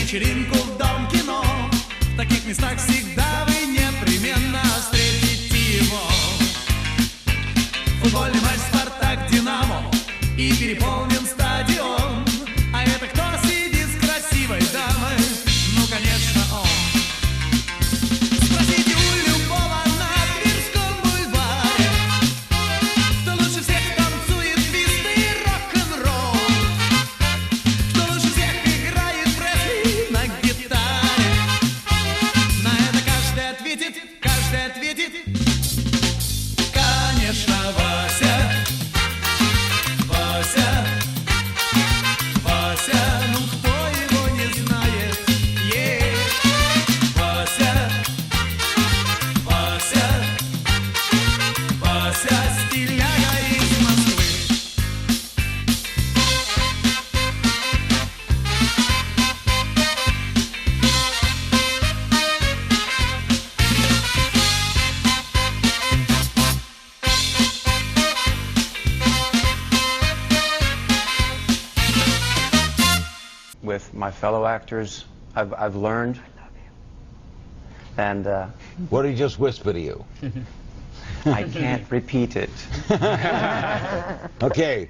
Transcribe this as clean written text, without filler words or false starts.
вечеринку в дом кино. В таких местах всегда вы непременно встретите его. Футбольный матч «Спартак-Динамо» и переполнен стадион. А это кто сидит с красивой дамой? Ну, конечно, он. Спросите у любого на Тверском бульваре, кто лучше всех танцует твист и рок-н-ролл, кто лучше всех играет Пресли на гитаре. На это каждый ответит, конечно, Вася. Вася, Вася, ну кто его не знает? Вася, Вася, Вася, стиляга из Москвы. With my fellow actors, I've learned, and What did he just whisper to you? I can't repeat it. Okay,